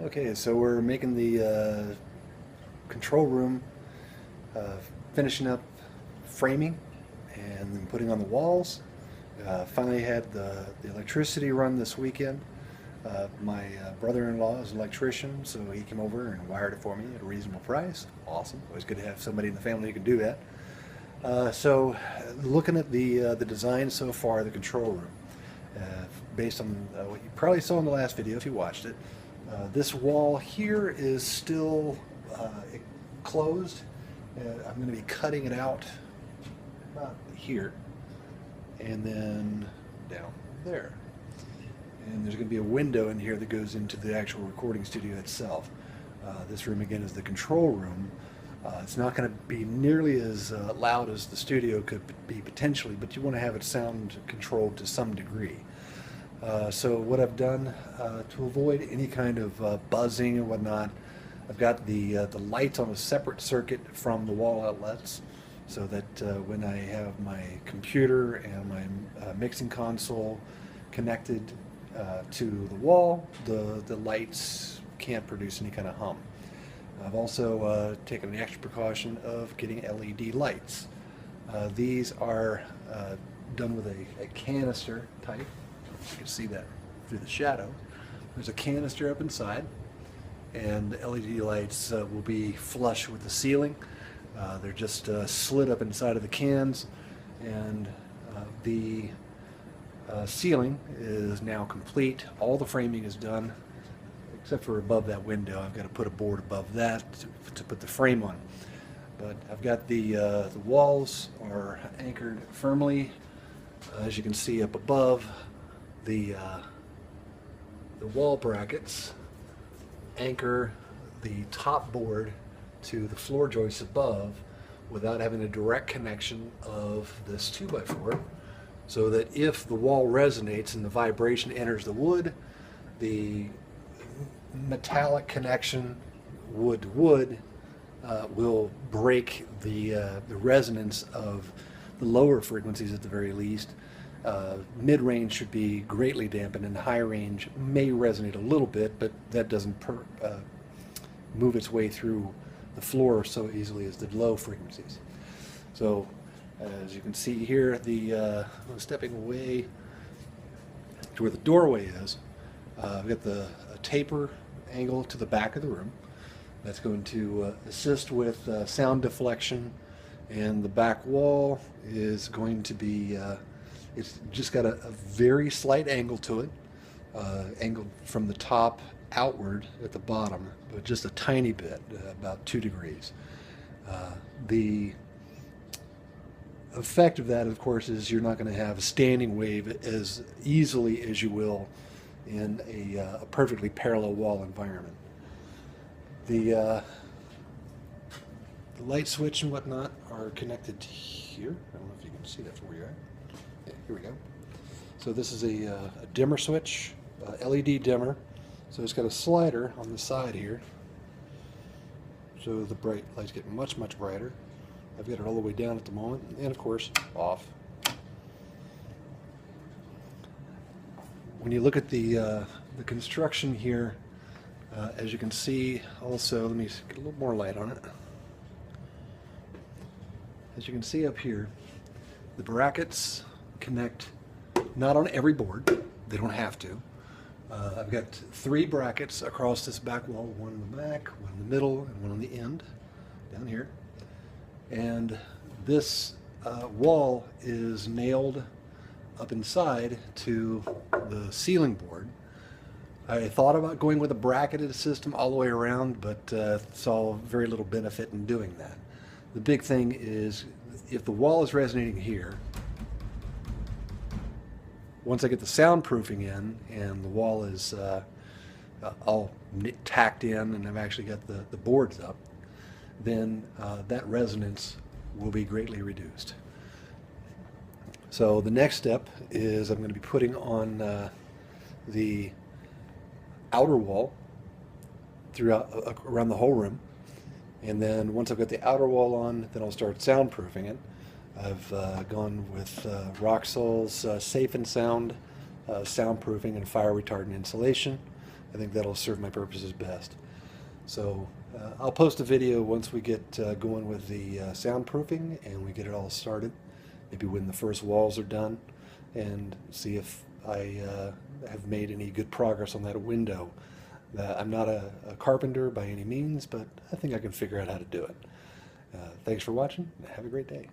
Okay, so we're making the control room, uh, finishing up framing and then putting on the walls. Finally had the electricity run this weekend. My brother-in-law is an electrician, so he came over and wired it for me at a reasonable price. Awesome. Always good to have somebody in the family who can do that. So looking at the design so far of the control room, based on what you probably saw in the last video if you watched it, this wall here is still closed. I'm going to be cutting it out about here and then down there. And there's going to be a window in here that goes into the actual recording studio itself. This room again is the control room. It's not going to be nearly as loud as the studio could be potentially, but you want to have it sound controlled to some degree. So what I've done to avoid any kind of buzzing and whatnot, I've got the lights on a separate circuit from the wall outlets, so that when I have my computer and my mixing console connected to the wall, the lights can't produce any kind of hum. I've also taken the extra precaution of getting LED lights. These are done with a canister type. You can see that through the shadow. There's a canister up inside, and the LED lights will be flush with the ceiling. They're just slid up inside of the cans, and the ceiling is now complete. All the framing is done, except for above that window. I've got to put a board above that to put the frame on. But I've got the walls are anchored firmly, as you can see up above. The wall brackets anchor the top board to the floor joists above without having a direct connection of this 2x4, so that if the wall resonates and the vibration enters the wood, the metallic connection wood to wood will break the resonance of the lower frequencies at the very least. Mid-range should be greatly dampened, and high range may resonate a little bit, but that doesn't move its way through the floor so easily as the low frequencies. So as you can see here, I'm stepping away to where the doorway is. I've got the taper angle to the back of the room. That's going to assist with sound deflection, and the back wall is going to be it's just got a very slight angle to it, angled from the top outward at the bottom, but just a tiny bit, about 2 degrees. The effect of that, of course, is you're not going to have a standing wave as easily as you will in a perfectly parallel wall environment. The light switch and whatnot are connected here. I don't know if you can see that from where you're at. Yeah, here we go. So this is a dimmer switch, LED dimmer. So it's got a slider on the side here, so the bright lights get much brighter. I've got it all the way down at the moment, and of course off. When you look at the construction here, as you can see, also, let me get a little more light on it. As you can see up here, the brackets connect not on every board. They don't have to. I've got 3 brackets across this back wall, one in the back, one in the middle, and one on the end, down here. And this wall is nailed up inside to the ceiling board. I thought about going with a bracketed system all the way around, but saw very little benefit in doing that. The big thing is, if the wall is resonating here, once I get the soundproofing in and the wall is all tacked in and I've actually got the boards up, then that resonance will be greatly reduced. So the next step is I'm going to be putting on the outer wall throughout around the whole room, and then once I've got the outer wall on, then I'll start soundproofing it. I've gone with Roxol's Safe and Sound soundproofing and fire retardant insulation. I think that'll serve my purposes best. So I'll post a video once we get going with the soundproofing and we get it all started. Maybe when the first walls are done, and see if I have made any good progress on that window. I'm not a carpenter by any means, but I think I can figure out how to do it. Thanks for watching. Have a great day.